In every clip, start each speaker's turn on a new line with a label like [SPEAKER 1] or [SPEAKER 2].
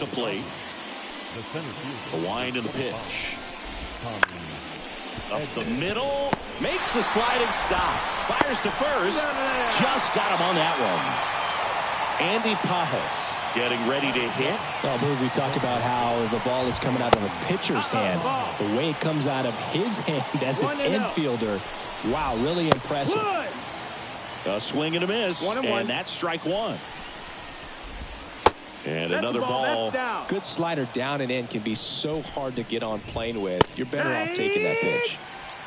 [SPEAKER 1] the plate. The wind and the pitch. Up the middle. Makes the sliding stop. Fires to first. Just got him on that one. Andy Pajas getting ready to hit.
[SPEAKER 2] Well, we talk about how the ball is coming out of a pitcher's hand. The way it comes out of his hand as an infielder. Wow, really impressive.
[SPEAKER 1] A swing and a miss. And that's strike one. And another ball.
[SPEAKER 2] Good slider down and in can be so hard to get on plane with. You're better off taking that pitch.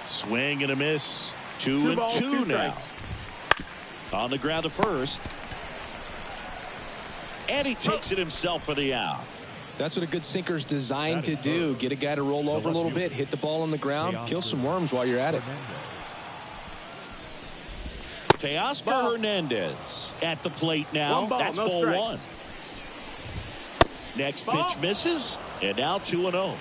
[SPEAKER 1] Swing and a miss. 2-2 now. On the ground to first. And he takes it himself for the out.
[SPEAKER 2] That's what a good sinker's designed to do. Get a guy to roll over a little bit, hit the ball on the ground, kill some worms while you're at it.
[SPEAKER 1] Teoscar Hernandez at the plate now. That's ball one. Next pitch misses, and now 2-0.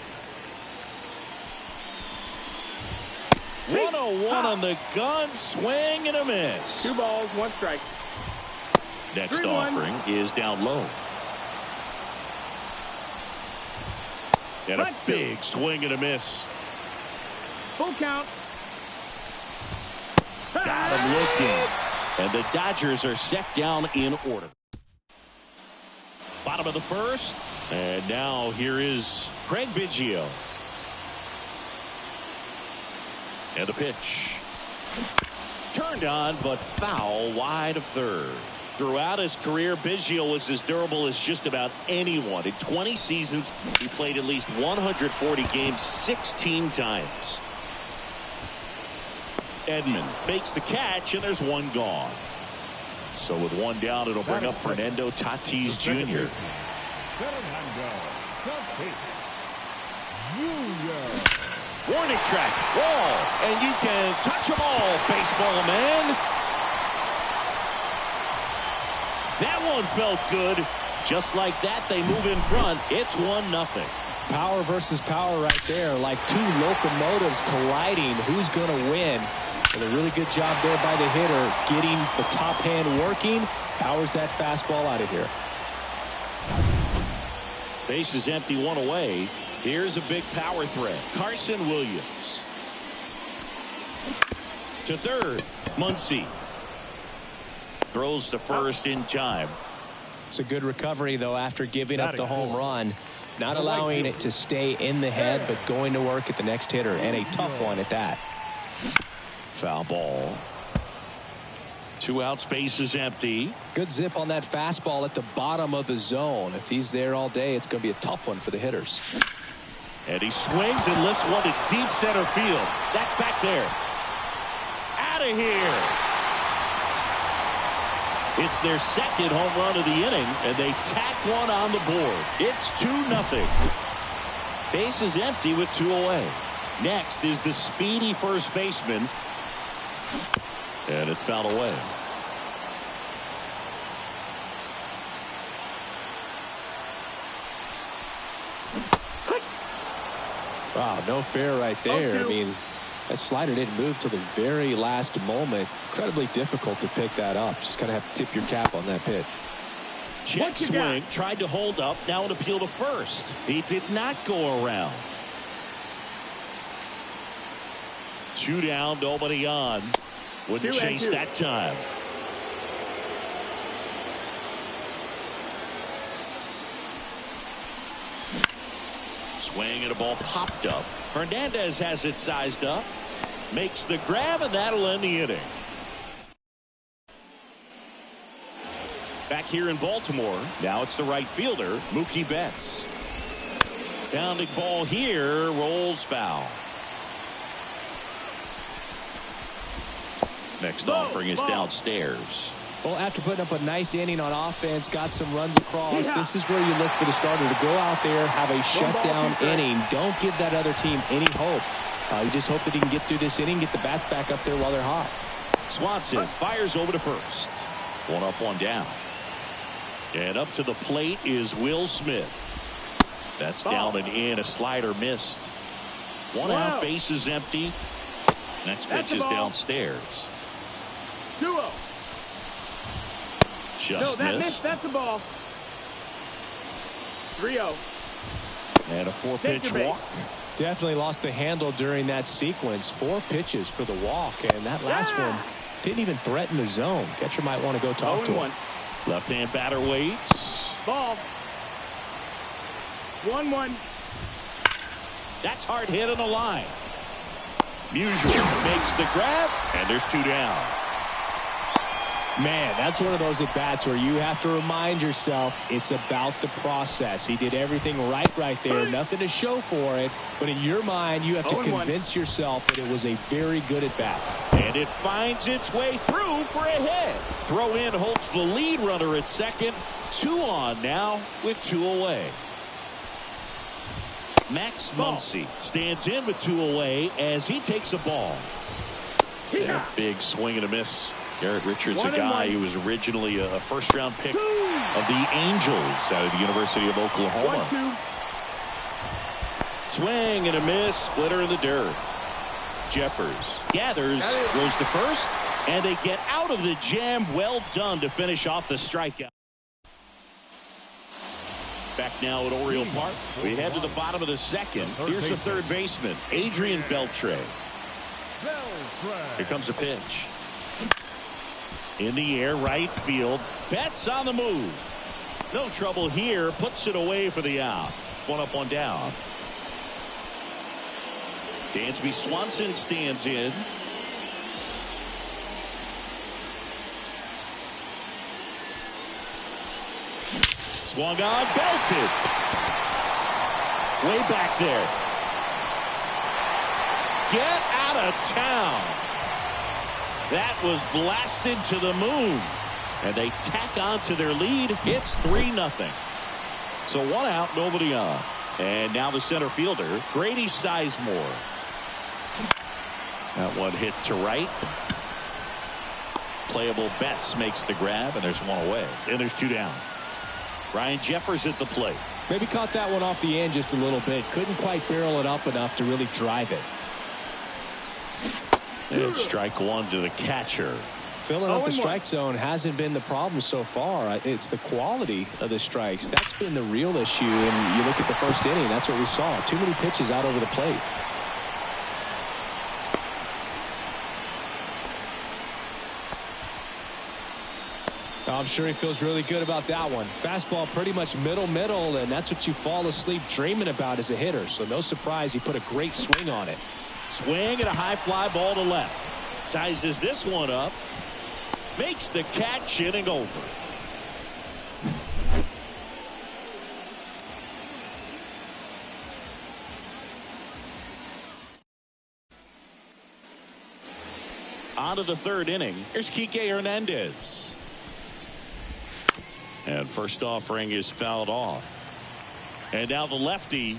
[SPEAKER 1] 1-0-1 on the gun, swing and a miss.
[SPEAKER 3] 2 balls, 1 strike.
[SPEAKER 1] Next offering is down low. And a big swing and a miss.
[SPEAKER 3] Full count.
[SPEAKER 1] Got him looking. And the Dodgers are set down in order. Bottom of the first. And now here is Craig Biggio. And the pitch. Turned on, but foul wide of third. Throughout his career, Biggio was as durable as just about anyone. In 20 seasons, he played at least 140 games 16 times. Edman makes the catch, and there's one gone. So with one down, it'll bring up Fernando Tatis Jr. Warning track, wall, and you can touch them all, baseball man. That one felt good. Just like that, they move in front. It's 1-0.
[SPEAKER 2] Power versus power right there, like two locomotives colliding. Who's going to win? And a really good job there by the hitter, getting the top hand working. Powers that fastball out of here.
[SPEAKER 1] Base is empty, 1 away. Here's a big power threat. Carson Williams. To third, Muncy. Throws to first in time.
[SPEAKER 2] It's a good recovery, though, after giving up the home run. Not allowing it to stay in the head, but going to work at the next hitter, and a tough one at that.
[SPEAKER 1] Foul ball. 2 outs, base is empty.
[SPEAKER 2] Good zip on that fastball at the bottom of the zone. If he's there all day, it's going to be a tough one for the hitters.
[SPEAKER 1] And he swings and lifts one to deep center field. That's back there. Out of here. It's their second home run of the inning, and they tack one on the board. It's 2-0. Base is empty with 2 away. Next is the speedy first baseman. And it's fouled away.
[SPEAKER 2] Wow, no fair right there. I mean, that slider didn't move till the very last moment. Incredibly difficult to pick that up. Just kind of have to tip your cap on that pitch.
[SPEAKER 1] Check swing, tried to hold up, now an appeal to first. He did not go around. 2 down, nobody on. Wouldn't chase that time. Swing and a ball popped up. Hernandez has it sized up. Makes the grab, and that'll end the inning. Back here in Baltimore, now it's the right fielder, Mookie Betts. Bounding ball here, rolls foul. Next offering is downstairs.
[SPEAKER 2] Well, after putting up a nice inning on offense, got some runs across, this is where you look for the starter to go out there, have a shutdown inning. Don't give that other team any hope. You just hope that he can get through this inning, get the bats back up there while they're hot.
[SPEAKER 1] Swanson fires over to first. 1 up, 1 down. And up to the plate is Will Smith. That's down and in. A slider missed. 1 out, base is empty. Next pitch is downstairs.
[SPEAKER 3] 2-0.
[SPEAKER 1] Just missed.
[SPEAKER 3] That's the ball. 3-0.
[SPEAKER 1] And a 4-pitch walk.
[SPEAKER 2] Definitely lost the handle during that sequence. 4 pitches for the walk, and that last one didn't even threaten the zone. Catcher might want to go talk to him.
[SPEAKER 1] Left-hand batter waits.
[SPEAKER 3] Ball. 1-1.
[SPEAKER 1] That's hard hit on the line. Musial makes the grab, and there's 2 down.
[SPEAKER 2] Man, that's one of those at-bats where you have to remind yourself it's about the process. He did everything right there. Nothing to show for it. But in your mind, you have to convince yourself that it was a very good at-bat.
[SPEAKER 1] And it finds its way through for a hit. Throw in holds the lead runner at second. 2 on now with 2 away. Max Muncy stands in with 2 away as he takes a ball. Yeah, big swing and a miss. Garrett Richards, a guy who was originally a first-round pick of the Angels out of the University of Oklahoma. Swing and a miss, splitter in the dirt. Jeffers gathers, goes to first, and they get out of the jam. Well done to finish off the strikeout. Back now at Oriole Park. We head to the bottom of the second. Here's the third baseman, Adrian Beltre. Here comes a pitch. In the air, right field. Betts on the move. No trouble here. Puts it away for the out. 1 up, 1 down. Dansby Swanson stands in. Swung on, belted. Way back there. Get out of town. That was blasted to the moon. And they tack on to their lead. It's 3-0. So 1 out, nobody on. And now the center fielder, Grady Sizemore. That one hit to right. Playable Betts makes the grab, and there's 1 away. And there's 2 down. Ryan Jeffers at the plate.
[SPEAKER 2] Maybe caught that one off the end just a little bit. Couldn't quite barrel it up enough to really drive it.
[SPEAKER 1] And strike 1 to the catcher.
[SPEAKER 2] Filling up the strike zone hasn't been the problem so far. It's the quality of the strikes. That's been the real issue. And you look at the first inning, that's what we saw. Too many pitches out over the plate. I'm sure he feels really good about that one. Fastball pretty much middle, and that's what you fall asleep dreaming about as a hitter. So no surprise he put a great swing on it.
[SPEAKER 1] Swing and a high fly ball to left. Sizes this one up. Makes the catch, inning over. On to the third inning. Here's Kike Hernandez. And first offering is fouled off. And now the lefty.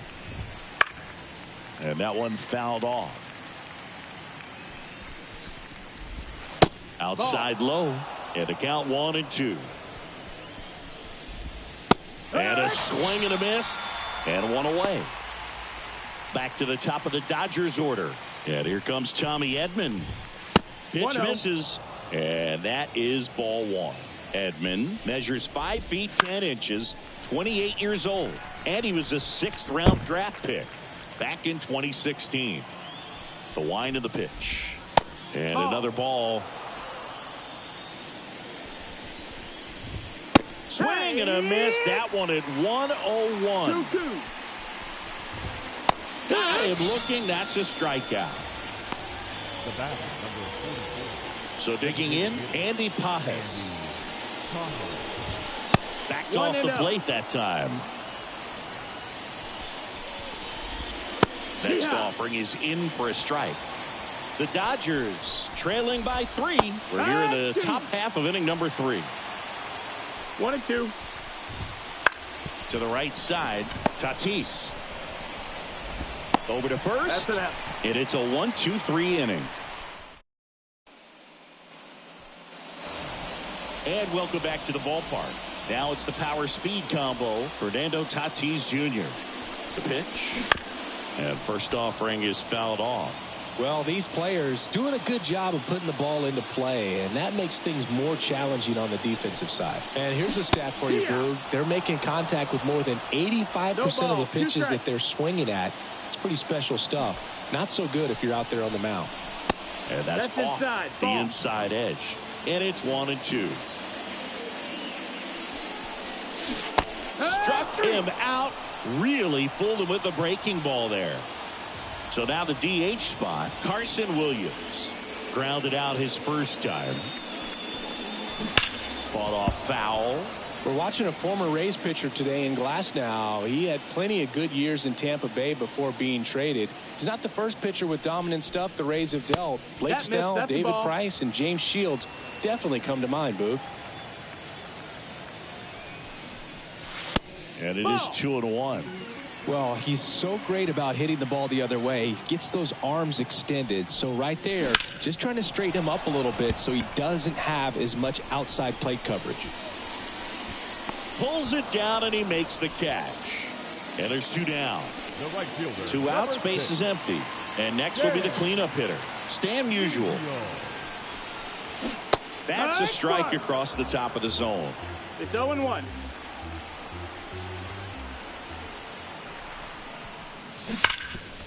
[SPEAKER 1] And that one fouled off. Outside low. And the count 1-2. And a swing and a miss. And 1 away. Back to the top of the Dodgers order. And here comes Tommy Edman. Pitch misses. And that is ball 1. Edman measures 5 feet 10 inches, 28 years old, and he was a 6th-round draft pick back in 2016. The wind of the pitch. And another ball. Swing and a miss. That one at 101. Got him looking. That's a strikeout. So digging in, Andy Pajes. Backed off the plate that time. Next offering is in for a strike. The Dodgers trailing by 3. We're here in the top half of inning number 3.
[SPEAKER 3] 1-2.
[SPEAKER 1] To the right side, Tatis. Over to first. And it's a 1-2-3 inning. And welcome back to the ballpark. Now it's the power speed combo. Fernando Tatis Jr. The pitch. And first offering is fouled off.
[SPEAKER 2] Well, these players doing a good job of putting the ball into play, and that makes things more challenging on the defensive side. And here's a stat for you, Boog. They're making contact with more than 85% of the pitches that they're swinging at. It's pretty special stuff. Not so good if you're out there on the mound.
[SPEAKER 1] And that's off
[SPEAKER 3] inside.
[SPEAKER 1] the inside edge. And it's 1-2. Struck him out. Really fooled him with the breaking ball there. So now the DH spot, Carson Williams. Grounded out his first time. Fought off foul.
[SPEAKER 2] We're watching a former Rays pitcher today in Glasnow. He had plenty of good years in Tampa Bay before being traded. He's not the first pitcher with dominant stuff the Rays have dealt. Blake Snell, David Price, and James Shields definitely come to mind, Boog.
[SPEAKER 1] And it is 2-1.
[SPEAKER 2] Well, he's so great about hitting the ball the other way. He gets those arms extended. So right there, just trying to straighten him up a little bit so he doesn't have as much outside plate coverage.
[SPEAKER 1] Pulls it down and he makes the catch. And there's 2 down.
[SPEAKER 4] The right fielder,
[SPEAKER 1] 2 outs, base is empty. And next will be the cleanup hitter, Stan Musial. That's a strike across the top of the zone.
[SPEAKER 3] It's 0-1.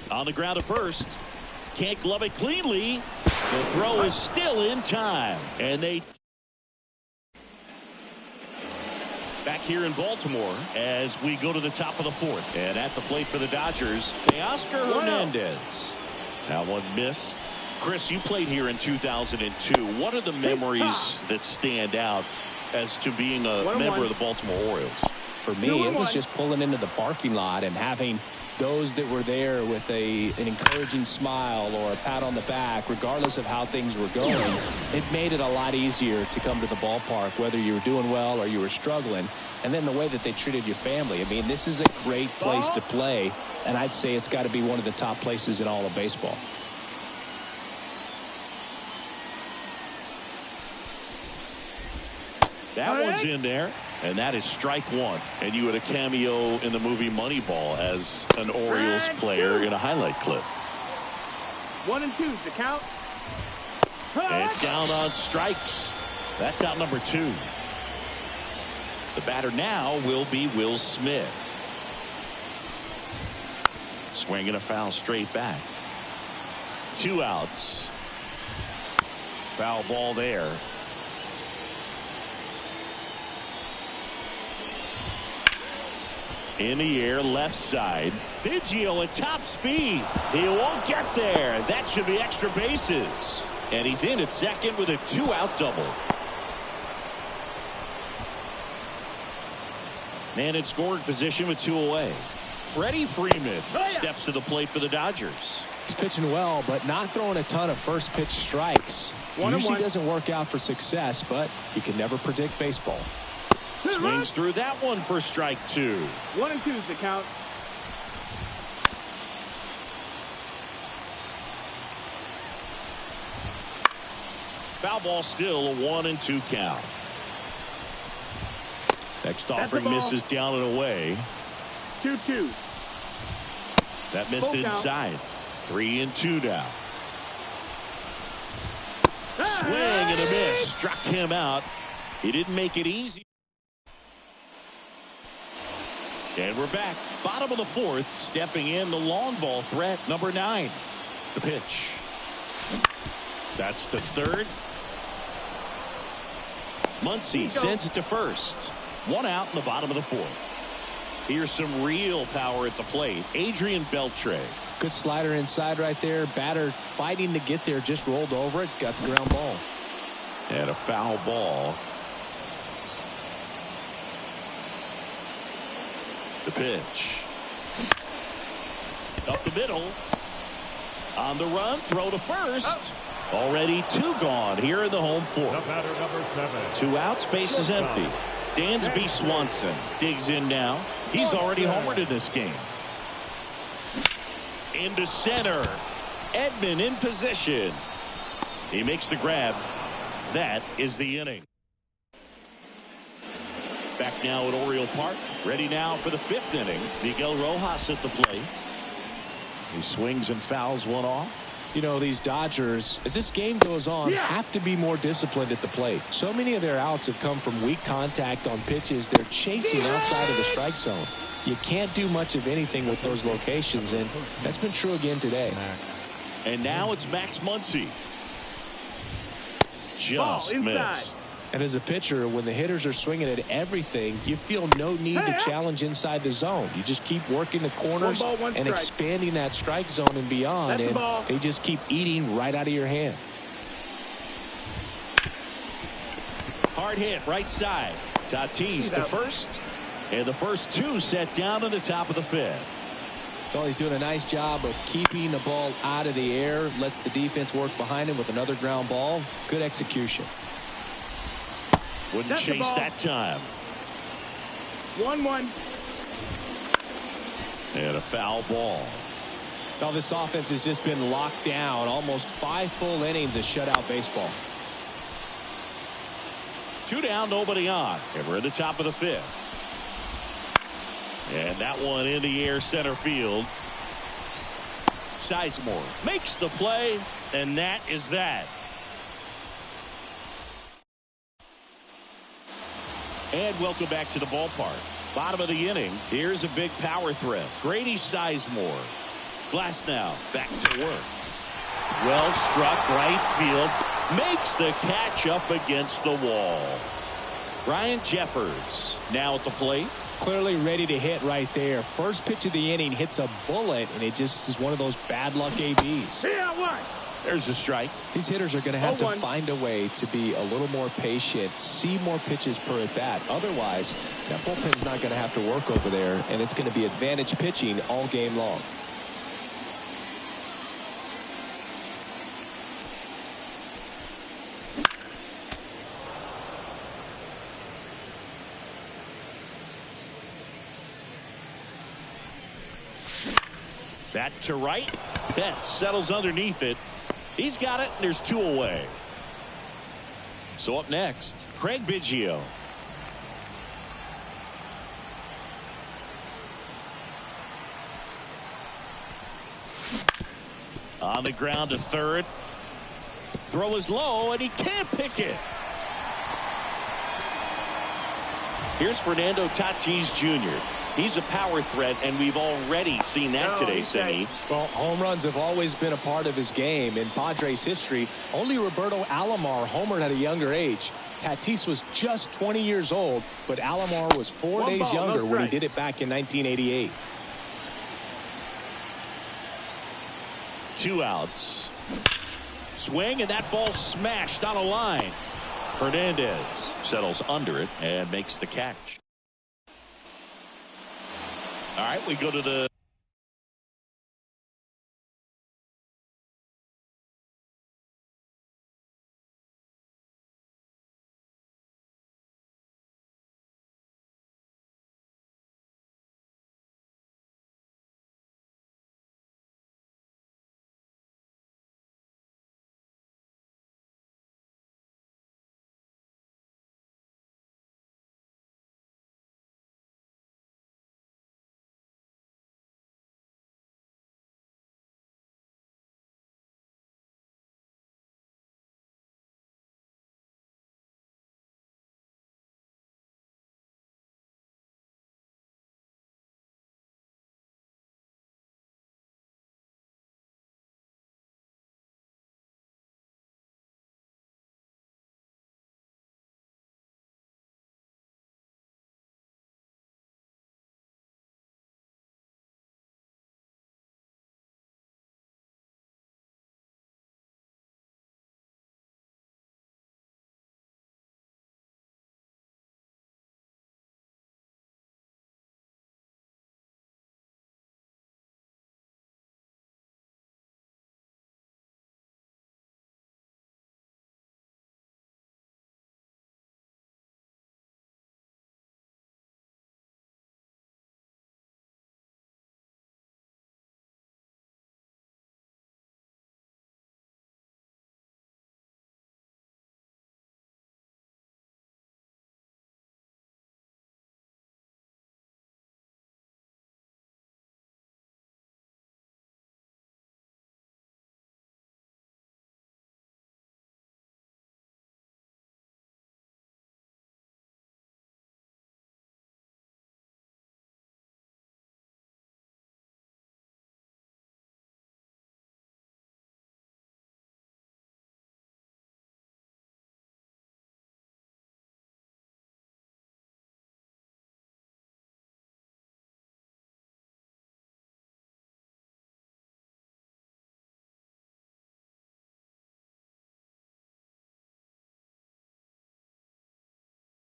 [SPEAKER 1] On the ground at first. Can't glove it cleanly. The throw is still in time. And they back here in Baltimore as we go to the top of the 4th. And at the plate for the Dodgers, Teoscar Hernandez. That one missed. Chris, you played here in 2002. What are the memories that stand out as to being a member of the Baltimore Orioles?
[SPEAKER 2] For me, it was just pulling into the parking lot and having those that were there with an encouraging smile or a pat on the back, regardless of how things were going. It made it a lot easier to come to the ballpark, whether you were doing well or you were struggling. And then the way that they treated your family. I mean, this is a great place to play, and I'd say it's got to be one of the top places in all of baseball.
[SPEAKER 1] That one's in there, and that is strike 1. And you had a cameo in the movie Moneyball as an Orioles player in a highlight clip.
[SPEAKER 3] 1-2 is the count.
[SPEAKER 1] And down on strikes. That's out number 2. The batter now will be Will Smith. Swinging a foul straight back. 2 outs. Foul ball there. In the air, left side. Biggio at top speed. He won't get there. That should be extra bases. And he's in at second with a 2-out double. Man in scoring position with 2 away. Freddie Freeman steps to the plate for the Dodgers.
[SPEAKER 2] He's pitching well, but not throwing a ton of first pitch strikes. Usually doesn't work out for success, but you can never predict baseball.
[SPEAKER 1] Swings through that one for strike 2.
[SPEAKER 3] 1-2 is the count.
[SPEAKER 1] Foul ball still a 1-2 count. Next offering misses down and away.
[SPEAKER 3] 2-2.
[SPEAKER 1] That missed inside. 3-2 now. Swing and a miss. Struck him out. He didn't make it easy. And we're back. Bottom of the 4th. Stepping in the long ball threat, number 9. The pitch. That's to third. Muncy sends it to first. 1 out in the bottom of the 4th. Here's some real power at the plate. Adrian Beltre.
[SPEAKER 2] Good slider inside right there. Batter fighting to get there. Just rolled over it. Got the ground ball.
[SPEAKER 1] And a foul ball. The pitch. Up the middle. On the run. Throw to first. Already 2 gone here in the home 4th.
[SPEAKER 4] The batter, number 7.
[SPEAKER 1] 2 outs. Base is empty. Dansby Swanson digs in now. He's already homered in this game. Into center. Edman in position. He makes the grab. That is the inning. Back now at Oriole Park. Ready now for the 5th inning. Miguel Rojas at the plate. He swings and fouls one off.
[SPEAKER 2] You know, these Dodgers, as this game goes on, have to be more disciplined at the plate. So many of their outs have come from weak contact on pitches they're chasing outside of the strike zone. You can't do much of anything with those locations, and that's been true again today.
[SPEAKER 1] And now it's Max Muncy. Just missed.
[SPEAKER 2] And as a pitcher, when the hitters are swinging at everything, you feel no need to challenge inside the zone. You just keep working the corners and expanding that strike zone and beyond, and they just keep eating right out of your hand.
[SPEAKER 1] Hard hit right side. Tatis to first, and the first two set down to the top of the fifth.
[SPEAKER 2] Well, he's doing a nice job of keeping the ball out of the air, lets the defense work behind him with another ground ball. Good execution.
[SPEAKER 1] Wouldn't chase that time.
[SPEAKER 3] 1-1.
[SPEAKER 1] And a foul ball.
[SPEAKER 2] Well, this offense has just been locked down. Almost 5 full innings of shutout baseball.
[SPEAKER 1] 2 down, nobody on. And we're at the top of the fifth. And that one in the air center field. Sizemore makes the play, and that is that. And welcome back to the ballpark. Bottom of the inning. Here's a big power threat. Grady Sizemore. Glasnow back to work. Well struck right field. Makes the catch up against the wall. Ryan Jeffers now at the plate.
[SPEAKER 2] Clearly ready to hit right there. First pitch of the inning hits a bullet, and it just is one of those bad luck ABs.
[SPEAKER 1] There's a strike.
[SPEAKER 2] These hitters are going to have to find a way to be a little more patient, see more pitches per at bat. Otherwise, that bullpen's not going to have to work over there, and it's going to be advantage pitching all game long.
[SPEAKER 1] That to right. Betts settles underneath it. He's got it, and there's 2 away. So up next, Craig Biggio. On the ground to third. Throw is low, and he can't pick it. Here's Fernando Tatis Jr. He's a power threat, and we've already seen that today, Sammy.
[SPEAKER 2] Well, home runs have always been a part of his game. In Padres history, only Roberto Alomar homered at a younger age. Tatis was just 20 years old, but Alomar was 4 days younger when he did it back in 1988.
[SPEAKER 1] 2 outs. Swing, and that ball smashed on a line. Hernandez settles under it and makes the catch. All right, we go to the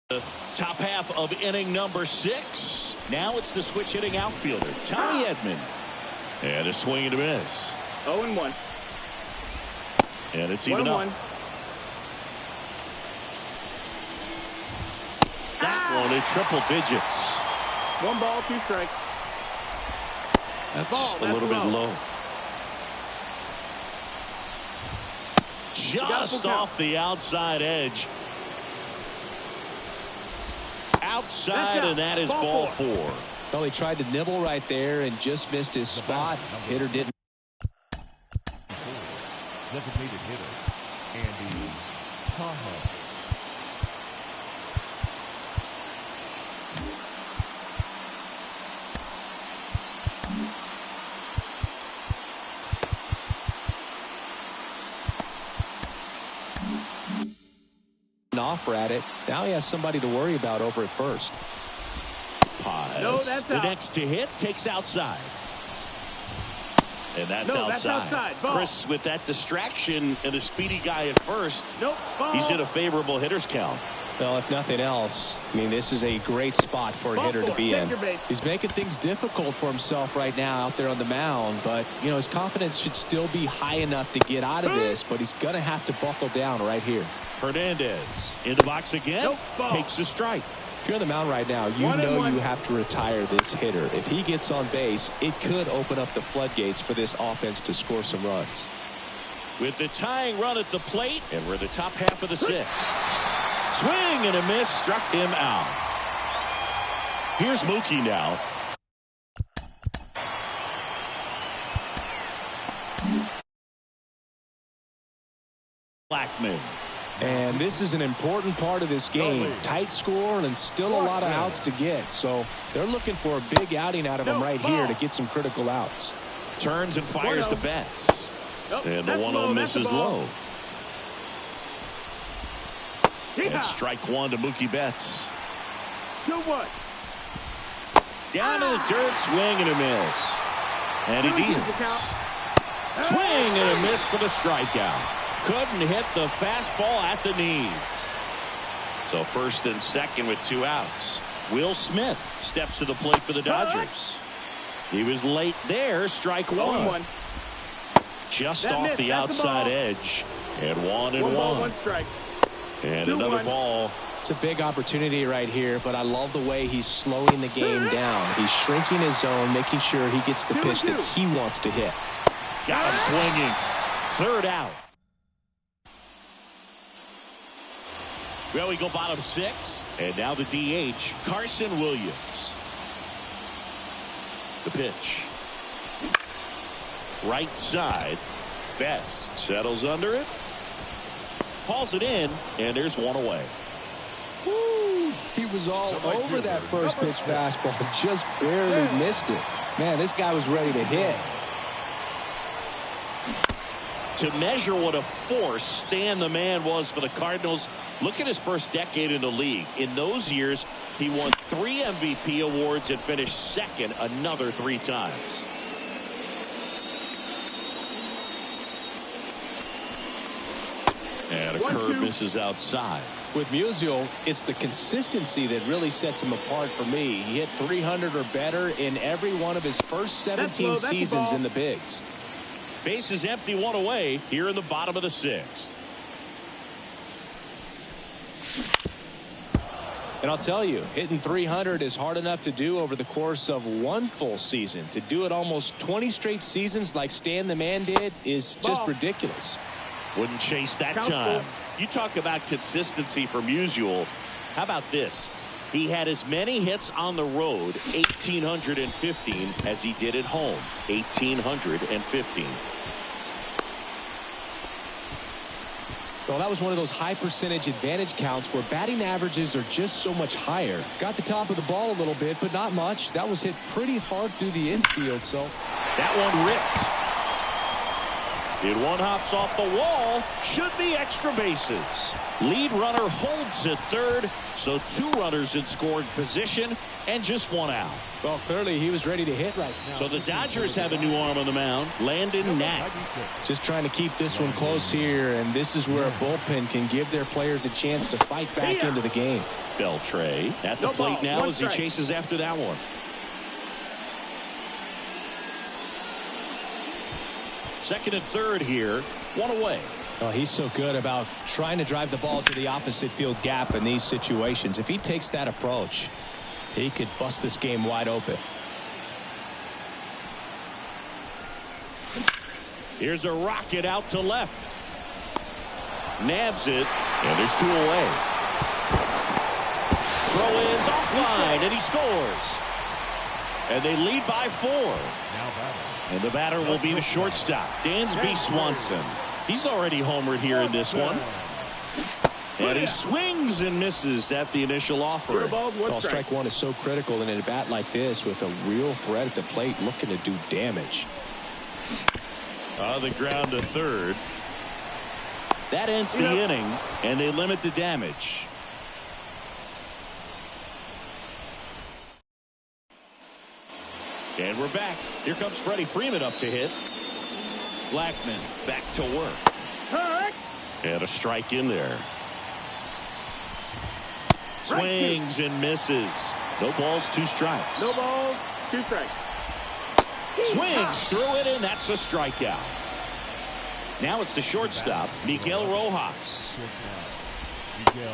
[SPEAKER 1] The top half of inning number 6. Now it's the switch hitting outfielder, Tommy Edman. And a swing and a miss.
[SPEAKER 3] 0-1.
[SPEAKER 1] And it's even up. That one in triple digits.
[SPEAKER 3] 1 ball, 2 strikes.
[SPEAKER 1] That's a little bit low. Just off the outside edge. Outside, and that is ball 4.
[SPEAKER 2] Well, he tried to nibble right there and just missed his spot. Hitter didn't.
[SPEAKER 4] Designated hitter, Andy Paha.
[SPEAKER 2] Offer at it. Now he has somebody to worry about over at first.
[SPEAKER 1] Paz.
[SPEAKER 3] No, that's
[SPEAKER 1] the
[SPEAKER 3] out.
[SPEAKER 1] next to hit takes outside. And that's outside.
[SPEAKER 3] That's outside. Ball.
[SPEAKER 1] Chris with that distraction and a speedy guy at first.
[SPEAKER 3] Nope. Ball.
[SPEAKER 1] He's in a favorable hitter's count.
[SPEAKER 2] Well, if nothing else, I mean, this is a great spot for a hitter to be in. He's making things difficult for himself right now out there on the mound, but, you know, his confidence should still be high enough to get out of this, but he's going to have to buckle down right here.
[SPEAKER 1] Hernandez in the box again.
[SPEAKER 3] Nope.
[SPEAKER 1] Takes the strike.
[SPEAKER 2] If you're on the mound right now, you know you have to retire this hitter. If he gets on base, it could open up the floodgates for this offense to score some runs.
[SPEAKER 1] With the tying run at the plate, and we're the top half of the 6th. Swing and a miss, struck him out. Here's Mookie now. Blackman.
[SPEAKER 2] And this is an important part of this game. Tight score and still a lot of outs to get. So they're looking for a big outing out of him right here to get some critical outs.
[SPEAKER 1] Turns and fires the Betts. And the 1-0 misses low. And strike 1 to Mookie Betts.
[SPEAKER 3] 2-1.
[SPEAKER 1] Down to the dirt, swing and a miss. And he deals. Swing and a miss for the strikeout. Couldn't hit the fastball at the knees. So first and second with 2 outs. Will Smith steps to the plate for the Dodgers. He was late there. Strike 1. Just off the outside edge. And 1-1.
[SPEAKER 3] 1 strike.
[SPEAKER 1] And another ball.
[SPEAKER 2] It's a big opportunity right here, but I love the way he's slowing the game down. He's shrinking his zone, making sure he gets the pitch that he wants to hit.
[SPEAKER 1] Got him swinging. 3rd out. Well, we go bottom 6, and now the DH, Carson Williams. The pitch. Right side. Betts settles under it. Hauls it in, and there's 1 away.
[SPEAKER 2] Woo, he was all over that first pitch fastball. Just barely missed it. Man, this guy was ready to hit.
[SPEAKER 1] To measure what a force Stan the Man was for the Cardinals, look at his first decade in the league. In those years, he won 3 MVP awards and finished second another 3 times. And a curve misses outside.
[SPEAKER 2] With Musial, it's the consistency that really sets him apart for me. He hit 300 or better in every one of his first 17 seasons in the bigs.
[SPEAKER 1] Base is empty, 1 away here in the bottom of the 6th.
[SPEAKER 2] And I'll tell you, hitting 300 is hard enough to do over the course of 1 full season. To do it almost 20 straight seasons like Stan the Man did is just ridiculous.
[SPEAKER 1] Wouldn't chase that time. You talk about consistency from Musial. How about this? He had as many hits on the road, 1,815, as he did at home, 1,815.
[SPEAKER 2] Well, that was one of those high percentage advantage counts where batting averages are just so much higher. Got the top of the ball a little bit, but not much. That was hit pretty hard through the infield, so.
[SPEAKER 1] That one ripped. It one hops off the wall. Should be extra bases. Lead runner holds at third. So 2 runners in scoring position and just 1 out.
[SPEAKER 2] Well, clearly he was ready to hit right now.
[SPEAKER 1] So the Dodgers have a new arm on the mound. Landon Knack.
[SPEAKER 2] Just trying to keep this one close here. And this is where a bullpen can give their players a chance to fight back into the game.
[SPEAKER 1] Beltre at the plate now as he chases after that one. Second and third here. 1 away.
[SPEAKER 2] Well, he's so good about trying to drive the ball to the opposite field gap in these situations. If he takes that approach, he could bust this game wide open.
[SPEAKER 1] Here's a rocket out to left. Nabs it, and there's 2 away. Throw is offline, and he scores. And they lead by 4. And the batter will be the shortstop, Dansby Swanson. He's already homered here in this one. And he swings and misses at the initial offer.
[SPEAKER 2] Well, strike one is so critical in a bat like this with a real threat at the plate looking to do damage.
[SPEAKER 1] On the ground to third. That ends the inning, and they limit the damage. And we're back. Here comes Freddie Freeman up to hit. Blackman back to work. And a strike in there. Swings and misses. No balls, 2 strikes.
[SPEAKER 3] No balls, 2 strikes.
[SPEAKER 1] Swings through it, and that's a strikeout. Now it's the shortstop, Miguel Rojas.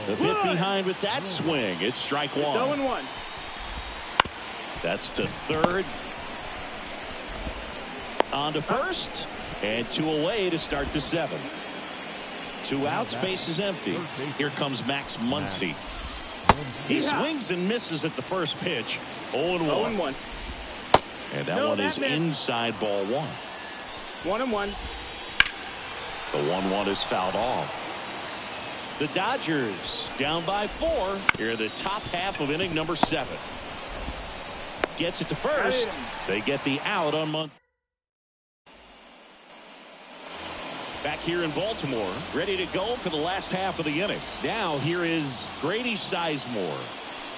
[SPEAKER 1] A bit behind with that swing. It's strike 1.
[SPEAKER 3] 0-1.
[SPEAKER 1] That's to third. On to first. And 2 away to start the 7th. 2 outs, base is empty. Here comes Max Muncy. He swings and misses at the first pitch. 0-1.
[SPEAKER 3] 0-1.
[SPEAKER 1] And that one is inside ball 1.
[SPEAKER 3] 1-1.
[SPEAKER 1] The 1-1 is fouled off. The Dodgers down by 4 here in the top half of inning number 7. Gets it to first. They get the out on Muncy. Back here in Baltimore, ready to go for the last half of the inning. Now here is Grady Sizemore.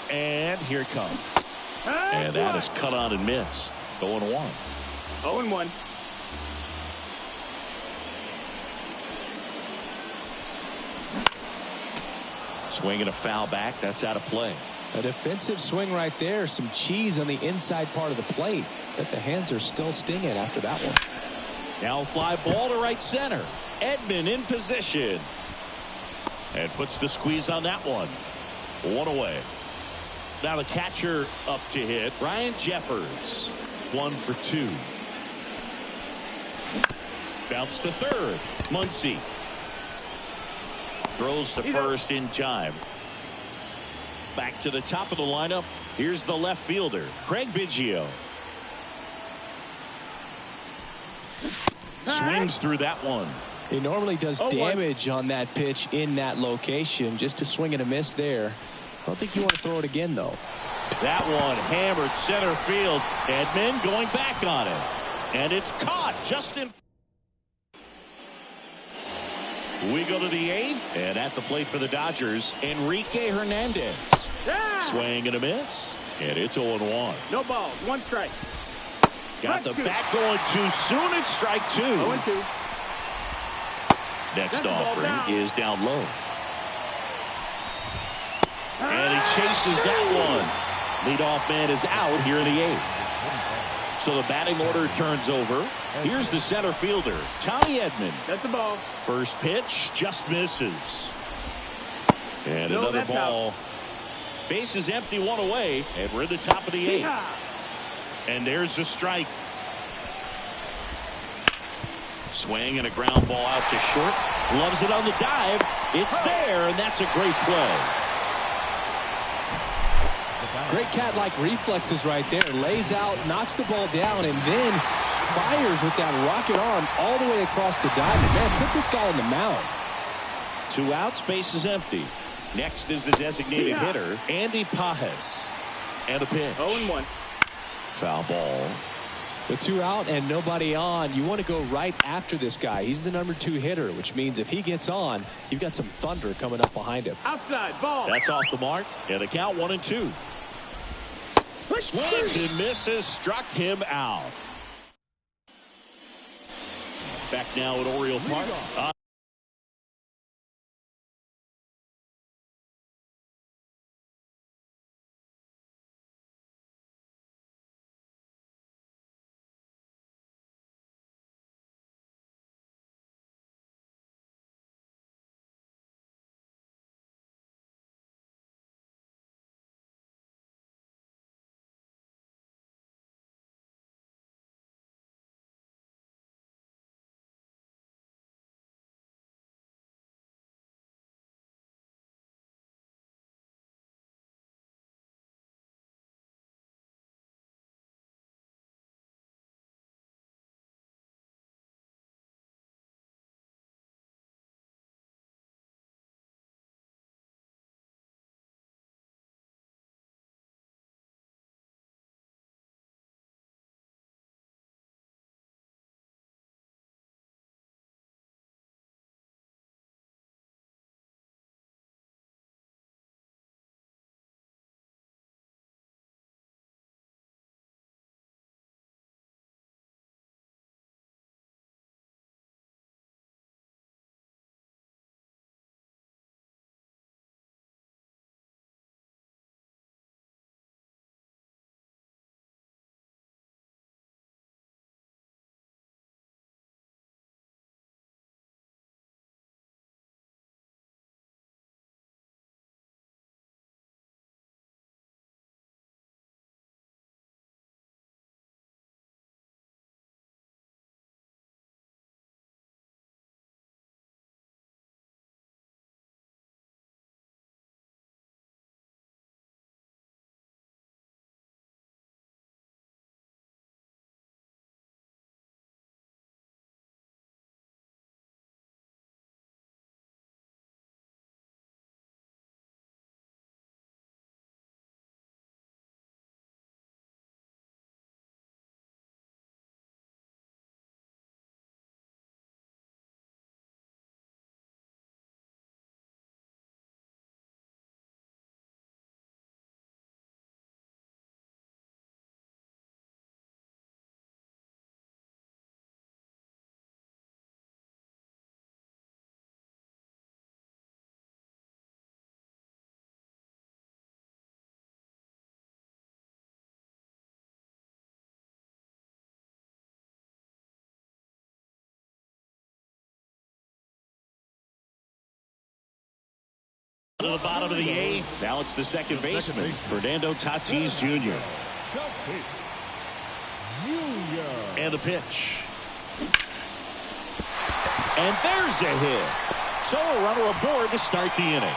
[SPEAKER 1] And here it comes. And that is cut on and missed. 0-1.
[SPEAKER 3] 0-1.
[SPEAKER 1] Swing and a foul back. That's out of play.
[SPEAKER 2] A defensive swing right there. Some cheese on the inside part of the plate. But the hands are still stinging after that one.
[SPEAKER 1] Now fly ball to right center. Edman in position. And puts the squeeze on that one. 1 away. Now the catcher up to hit. Ryan Jeffers. 1 for 2. Bounce to third. Muncy. Throws to first in time. Back to the top of the lineup. Here's the left fielder, Craig Biggio. Swings through that one.
[SPEAKER 2] He normally does damage on that pitch in that location. Just a swing and a miss there. I don't think you want to throw it again, though.
[SPEAKER 1] That one hammered center field. Edman going back on it. And it's caught just in. We go to the 8th. And at the plate for the Dodgers, Enrique Hernandez. Swing and a miss. And it's 0-1.
[SPEAKER 3] No balls, 1 strike.
[SPEAKER 1] Got the bat going too soon. It's strike 2.
[SPEAKER 3] 0-2.
[SPEAKER 1] Next offering is down low. And he chases that one. Leadoff man is out here in the 8th. So the batting order turns over. Here's the center fielder, Tommy Edman.
[SPEAKER 3] That's the ball.
[SPEAKER 1] First pitch just misses. And another ball. Base is empty, 1 away. And we're in the top of the 8th. And there's the strike. Swing and a ground ball out to short. Loves it on the dive. It's there, and that's a great play.
[SPEAKER 2] Great cat-like reflexes right there. Lays out, knocks the ball down, and then fires with that rocket arm all the way across the diamond. Man, put this guy on the mound.
[SPEAKER 1] 2 outs, base is empty. Next is the designated hitter, Andy Pajes. And a pitch.
[SPEAKER 3] 0-1.
[SPEAKER 1] Foul ball.
[SPEAKER 2] With 2 out and nobody on, you want to go right after this guy. He's the number 2 hitter, which means if he gets on, you've got some thunder coming up behind him.
[SPEAKER 3] Outside ball.
[SPEAKER 1] That's off the mark. And the count 1-2. Swings and misses. Struck him out. Back now at Oriole Park. To the bottom of the 8th. Now it's the second baseman, Fernando Tatis Jr. And the pitch. And there's a hit. So a runner aboard to start the inning.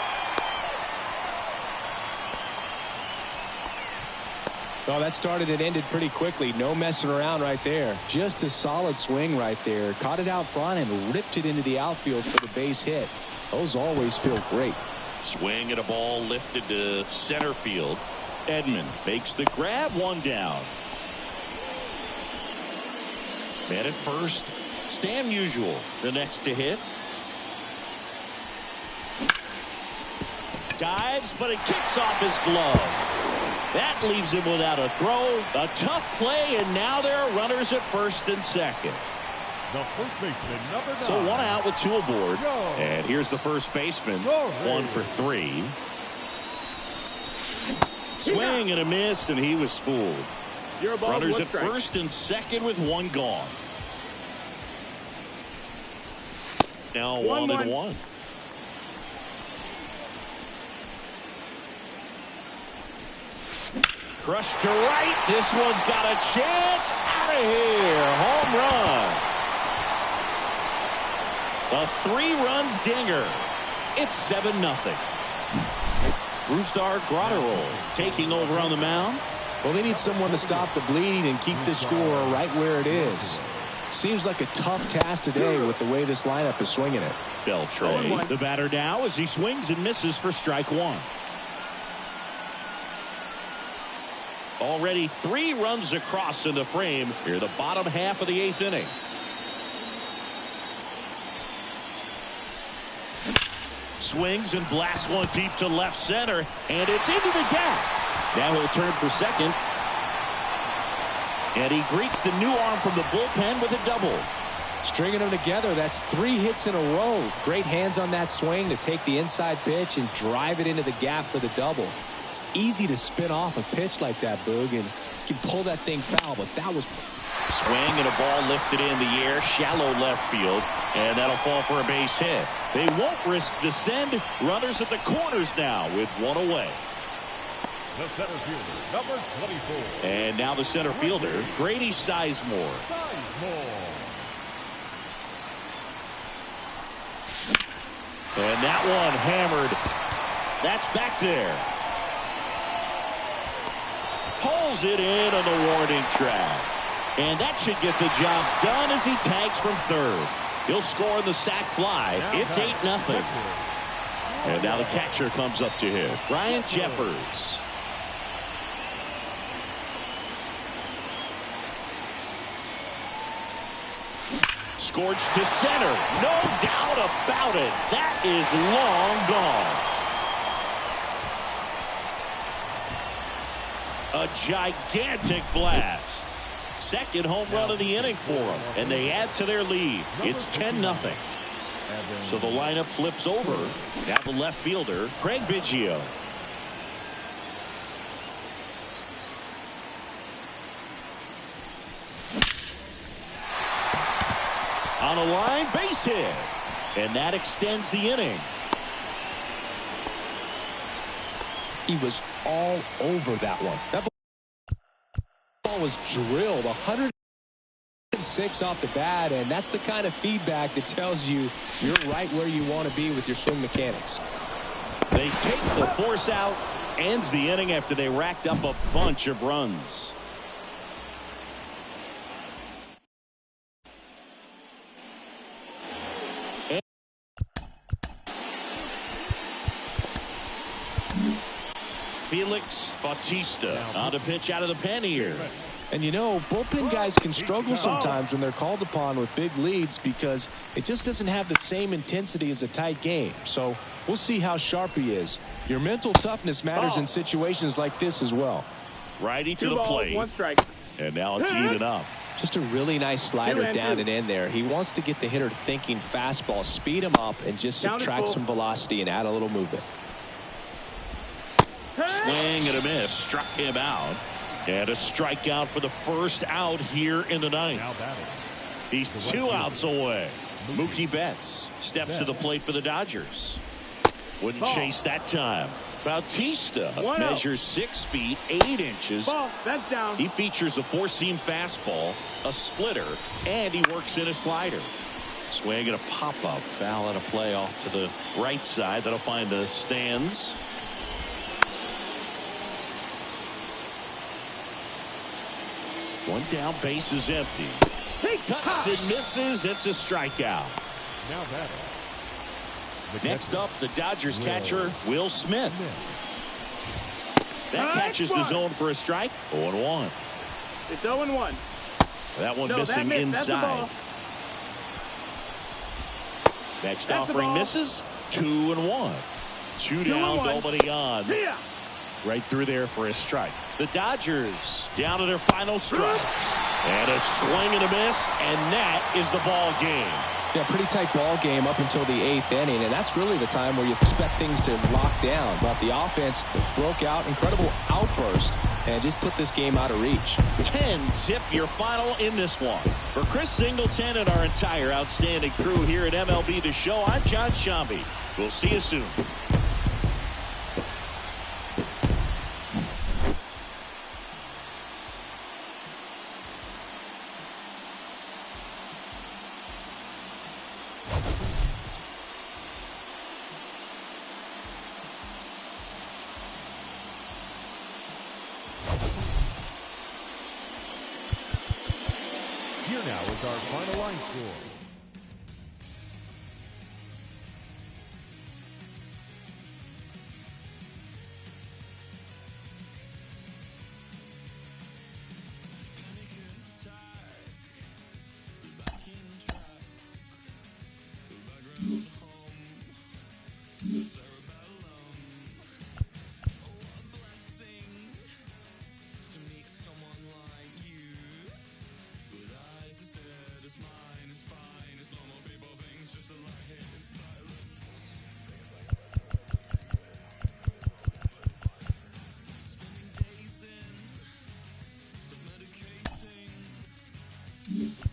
[SPEAKER 2] Oh, that started and ended pretty quickly. No messing around right there. Just a solid swing right there. Caught it out front and ripped it into the outfield for the base hit. Those always feel great.
[SPEAKER 1] Swing at a ball lifted to center field. Edman makes the grab, 1 down. Man at first. Stan Musial, the next to hit. Dives, but it kicks off his glove. That leaves him without a throw. A tough play, and now there are runners at first and second.
[SPEAKER 4] The first baseman, number 9.
[SPEAKER 1] So 1 out with 2 aboard. And here's the first baseman. 1 for 3. Swing and a miss, and he was fooled. Runners at first and second with 1 gone. Now 1-1. Crushed to right. This one's got a chance. Out of here. Home run. A 3-run dinger. It's 7-0. Brusdar Graterol taking over on the mound.
[SPEAKER 2] Well, they need someone to stop the bleeding and keep the score right where it is. Seems like a tough task today with the way this lineup is swinging it.
[SPEAKER 1] Beltre, the batter now as he swings and misses for strike 1. Already 3 runs across in the frame here the bottom half of the 8th inning. Swings and blasts one deep to left center, and it's into the gap. Now he'll turn for second. And he greets the new arm from the bullpen with a double.
[SPEAKER 2] Stringing them together, that's 3 hits in a row. Great hands on that swing to take the inside pitch and drive it into the gap for the double. It's easy to spin off a pitch like that, Boog, and you can pull that thing foul, but that was...
[SPEAKER 1] Swing and a ball lifted in the air, shallow left field, and that'll fall for a base hit. They won't risk the send. Runners at the corners now with 1 away.
[SPEAKER 4] The center fielder, number 24.
[SPEAKER 1] And now the center fielder, Grady Sizemore. And that one hammered. That's back there. Pulls it in on the warning track. And that should get the job done as he tags from third. He'll score in the sac fly. It's 8-0. And now the catcher comes up to him, Ryan Jeffers. Scorched to center. No doubt about it. That is long gone. A gigantic blast. Second home run of the inning for them. And they add to their lead. It's 10-0. So the lineup flips over. Now the left fielder, Craig Biggio. On a line, base hit. And that extends the inning.
[SPEAKER 2] He was all over that one. That ball was drilled 106 off the bat, and that's the kind of feedback that tells you you're right where you want to be with your swing mechanics.
[SPEAKER 1] They take the force out, ends the inning after they racked up a bunch of runs. Felix Bautista on to pitch out of the pen here.
[SPEAKER 2] And you know, bullpen guys can struggle sometimes when they're called upon with big leads because it just doesn't have the same intensity as a tight game. So we'll see how sharp he is. Your mental toughness matters in situations like this as well.
[SPEAKER 1] Righty to
[SPEAKER 3] 2
[SPEAKER 1] the
[SPEAKER 3] balls,
[SPEAKER 1] plate.
[SPEAKER 3] 1 strike.
[SPEAKER 1] And now it's even up.
[SPEAKER 2] Just a really nice slider down and in there. He wants to get the hitter thinking fastball, speed him up, and just subtract some velocity and add a little movement.
[SPEAKER 1] Swing and a miss. Struck him out. And a strikeout for the first out here in the 9th. He's 2 outs away. Mookie Betts steps to the plate for the Dodgers. Wouldn't chase that time. Bautista measures 6 feet 8 inches.
[SPEAKER 3] That's down.
[SPEAKER 1] He features a 4-seam fastball, a splitter, and he works in a slider. Swing and a pop-up. Foul and a play off to the right side. That'll find the stands. One down, base is empty. He cuts and misses. It's a strikeout.
[SPEAKER 4] Now
[SPEAKER 1] Next up, the Dodgers catcher, Will Smith. That catches the zone for a strike. 0-1.
[SPEAKER 3] It's 0-1.
[SPEAKER 1] That one missing inside. Next offering misses. 2-1. 2 down, nobody on. Right through there for a strike. The Dodgers down to their final strike. And a swing and a miss, and that is the ball game.
[SPEAKER 2] Yeah, pretty tight ball game up until the 8th inning, and that's really the time where you expect things to lock down. But the offense broke out, incredible outburst, and just put this game out of reach.
[SPEAKER 1] 10-zip your final in this one. For Chris Singleton and our entire outstanding crew here at MLB The Show, I'm John Shambi. We'll see you soon.
[SPEAKER 4] Here now is our final line score.
[SPEAKER 5] Mm-hmm.